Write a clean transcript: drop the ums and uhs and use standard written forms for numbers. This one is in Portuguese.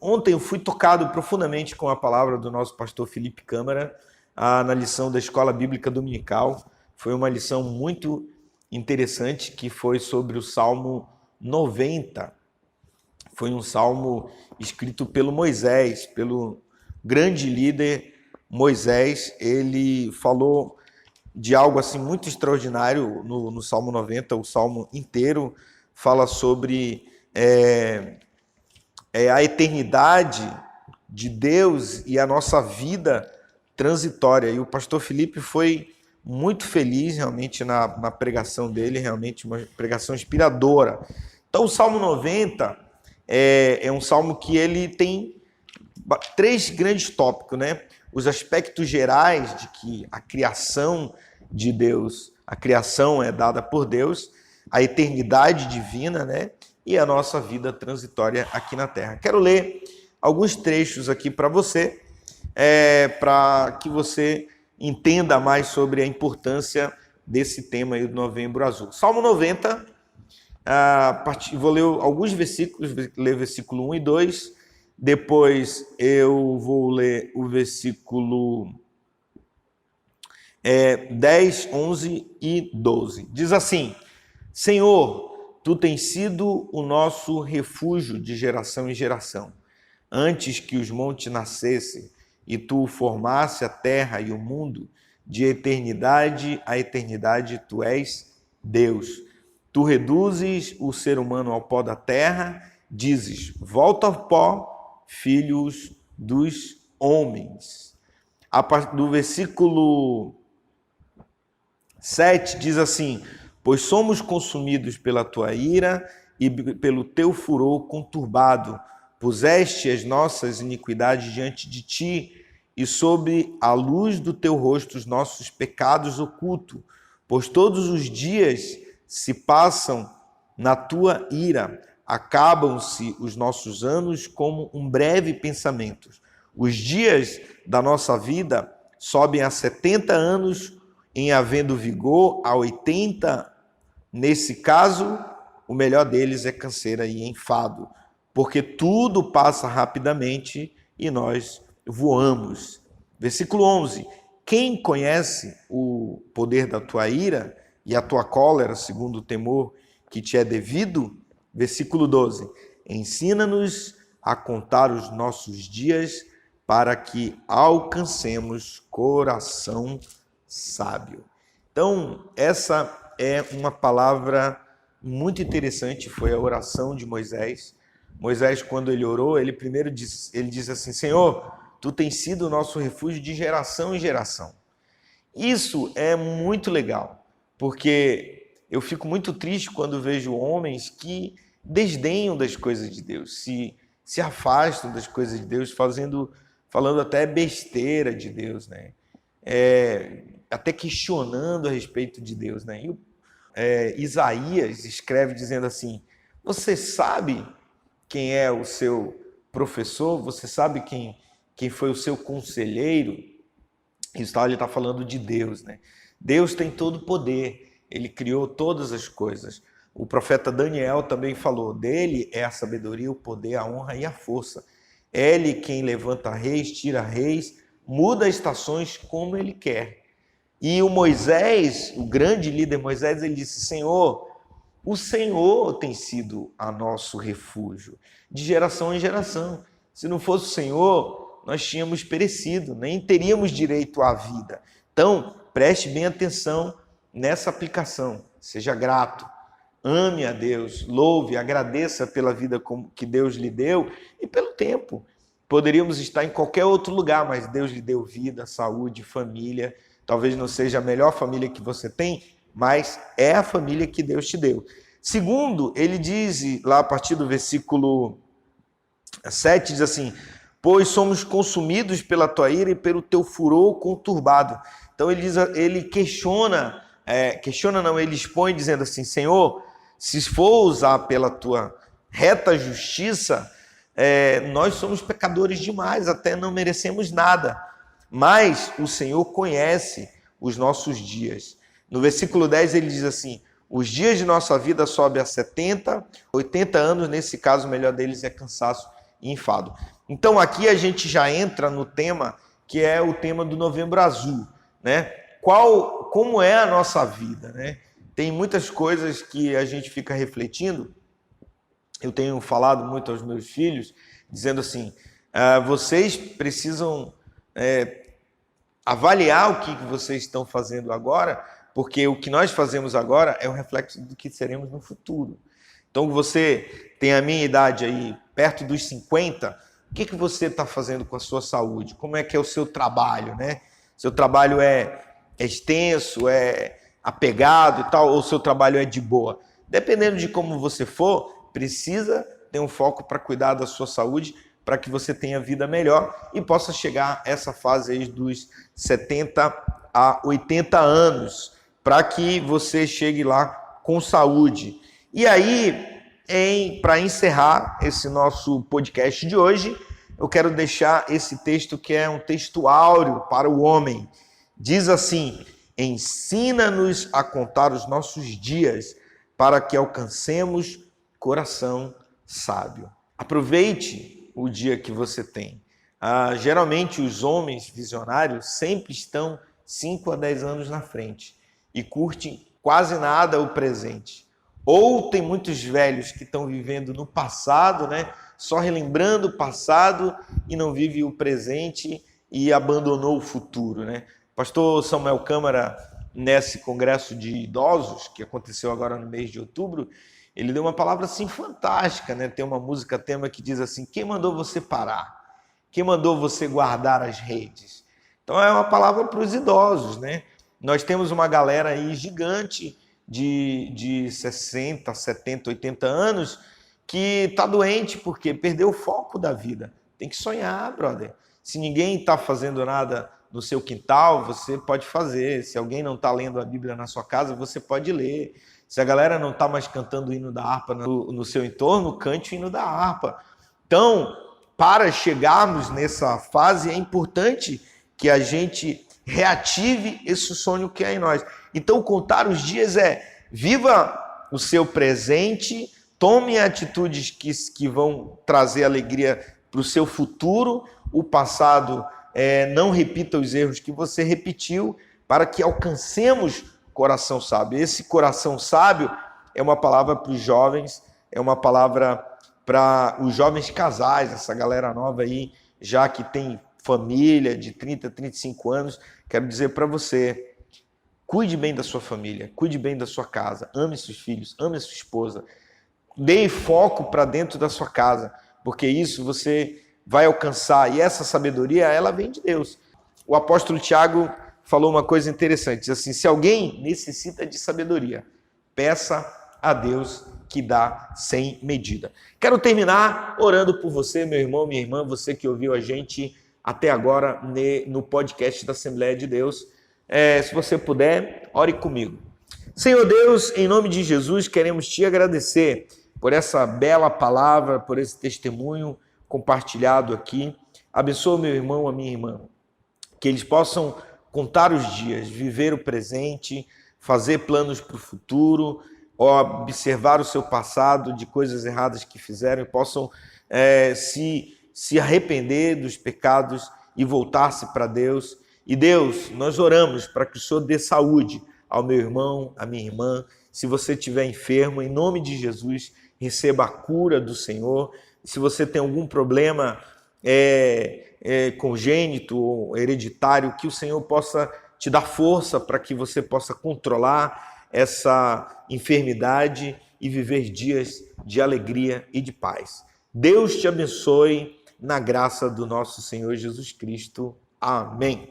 Ontem eu fui tocado profundamente com a palavra do nosso pastor Felipe Câmara na lição da Escola Bíblica Dominical. Foi uma lição muito interessante que foi sobre o Salmo 90. Foi um salmo escrito pelo Moisés, pelo grande líder Moisés. Ele falou de algo assim muito extraordinário no Salmo 90. O salmo inteiro fala sobre a eternidade de Deus e a nossa vida transitória. E o pastor Felipe foi muito feliz realmente na pregação dele, realmente uma pregação inspiradora. Então o Salmo 90 é um salmo que ele tem três grandes tópicos, né? Os aspectos gerais de que a criação de Deus, a criação é dada por Deus, a eternidade divina, né? E a nossa vida transitória aqui na Terra. Quero ler alguns trechos aqui para você, para que você entenda mais sobre a importância desse tema aí do Novembro Azul. Salmo 90, vou ler alguns versículos, ler versículo 1 e 2, depois eu vou ler o versículo 10, 11 e 12. Diz assim: Senhor, Tu tens sido o nosso refúgio de geração em geração. Antes que os montes nascessem e Tu formasse a terra e o mundo, de eternidade a eternidade Tu és Deus. Tu reduzes o ser humano ao pó da terra, dizes, volta ao pó, filhos dos homens. A partir do versículo 7 diz assim: pois somos consumidos pela tua ira e pelo teu furor conturbado. Puseste as nossas iniquidades diante de ti, e sob a luz do teu rosto os nossos pecados ocultos. Pois todos os dias se passam na tua ira, acabam-se os nossos anos como um breve pensamento. Os dias da nossa vida sobem a 70 anos, em havendo vigor a 80. Nesse caso, o melhor deles é canseira e enfado, porque tudo passa rapidamente e nós voamos. Versículo 11. Quem conhece o poder da tua ira e a tua cólera, segundo o temor que te é devido? Versículo 12. Ensina-nos a contar os nossos dias para que alcancemos coração sábio. Então, essa é uma palavra muito interessante, foi a oração de Moisés. Moisés, quando ele orou, ele primeiro diz assim: Senhor, Tu tens sido o nosso refúgio de geração em geração. Isso é muito legal, porque eu fico muito triste quando vejo homens que desdenham das coisas de Deus, se afastam das coisas de Deus, falando até besteira de Deus, né? Até questionando a respeito de Deus, né? Isaías escreve dizendo assim: você sabe quem é o seu professor? Você sabe quem foi o seu conselheiro? Ele está falando de Deus, né? Deus tem todo o poder, Ele criou todas as coisas. O profeta Daniel também falou, dele é a sabedoria, o poder, a honra e a força. É Ele quem levanta reis, tira reis, muda estações como Ele quer. E o Moisés, o grande líder Moisés, ele disse: Senhor, o Senhor tem sido a nosso refúgio de geração em geração. Se não fosse o Senhor, nós tínhamos perecido, nem teríamos direito à vida. Então, preste bem atenção nessa aplicação. Seja grato, ame a Deus, louve, agradeça pela vida que Deus lhe deu e pelo tempo. Poderíamos estar em qualquer outro lugar, mas Deus lhe deu vida, saúde, família. Talvez não seja a melhor família que você tem, mas é a família que Deus te deu. Segundo, ele diz lá a partir do versículo 7, diz assim: pois somos consumidos pela tua ira e pelo teu furor conturbado. Então ele ele expõe dizendo assim: Senhor, se for usar pela tua reta justiça, nós somos pecadores demais, até não merecemos nada. Mas o Senhor conhece os nossos dias. No versículo 10 ele diz assim: os dias de nossa vida sobem a 70, 80 anos, nesse caso o melhor deles é cansaço e enfado. Então aqui a gente já entra no tema que é o tema do Novembro Azul, né? Como é a nossa vida, né? Tem muitas coisas que a gente fica refletindo. Eu tenho falado muito aos meus filhos, dizendo assim, vocês precisam avaliar o que vocês estão fazendo agora, porque o que nós fazemos agora é um reflexo do que seremos no futuro. Então você tem a minha idade aí, perto dos 50, o que você está fazendo com a sua saúde? Como é que é o seu trabalho, né? Seu trabalho é extenso, é apegado e tal, ou seu trabalho é de boa? Dependendo de como você for, precisa ter um foco para cuidar da sua saúde, para que você tenha vida melhor e possa chegar a essa fase aí dos 70 a 80 anos, para que você chegue lá com saúde. E aí, para encerrar esse nosso podcast de hoje, eu quero deixar esse texto que é um texto áureo para o homem. Diz assim: ensina-nos a contar os nossos dias para que alcancemos coração sábio. Aproveite o dia que você tem. Geralmente os homens visionários sempre estão 5 a 10 anos na frente e curtem quase nada o presente. Ou tem muitos velhos que estão vivendo no passado, né? Só relembrando o passado e não vive o presente e abandonou o futuro, né? Pastor Samuel Câmara, nesse congresso de idosos, que aconteceu agora no mês de outubro, ele deu uma palavra assim fantástica, né? Tem uma música tema que diz assim: quem mandou você parar? Quem mandou você guardar as redes? Então é uma palavra para os idosos, né? Nós temos uma galera aí gigante de 60, 70, 80 anos que está doente porque perdeu o foco da vida. Tem que sonhar, brother. Se ninguém está fazendo nada no seu quintal, você pode fazer. Se alguém não está lendo a Bíblia na sua casa, você pode ler. Se a galera não está mais cantando o hino da harpa no seu entorno, cante o hino da harpa. Então, para chegarmos nessa fase, é importante que a gente reative esse sonho que há em nós. Então, contar os dias viva o seu presente, tome atitudes que vão trazer alegria para o seu futuro, o passado não repita os erros que você repetiu, para que alcancemos coração sábio. Esse coração sábio é uma palavra para os jovens, é uma palavra para os jovens casais, essa galera nova aí, já que tem família de 30, 35 anos, quero dizer para você, cuide bem da sua família, cuide bem da sua casa, ame seus filhos, ame a sua esposa, dê foco para dentro da sua casa, porque isso você vai alcançar, e essa sabedoria, ela vem de Deus. O apóstolo Tiago falou uma coisa interessante, diz assim: se alguém necessita de sabedoria, peça a Deus que dá sem medida. Quero terminar orando por você, meu irmão, minha irmã, você que ouviu a gente até agora no podcast da Assembleia de Deus. Se você puder, ore comigo. Senhor Deus, em nome de Jesus, queremos te agradecer por essa bela palavra, por esse testemunho compartilhado aqui. Abençoa meu irmão, a minha irmã, que eles possam contar os dias, viver o presente, fazer planos para o futuro, observar o seu passado de coisas erradas que fizeram e possam se arrepender dos pecados e voltar-se para Deus. E Deus, nós oramos para que o Senhor dê saúde ao meu irmão, à minha irmã. Se você estiver enfermo, em nome de Jesus, receba a cura do Senhor. Se você tem algum problema congênito ou hereditário, que o Senhor possa te dar força para que você possa controlar essa enfermidade e viver dias de alegria e de paz. Deus te abençoe na graça do nosso Senhor Jesus Cristo. Amém.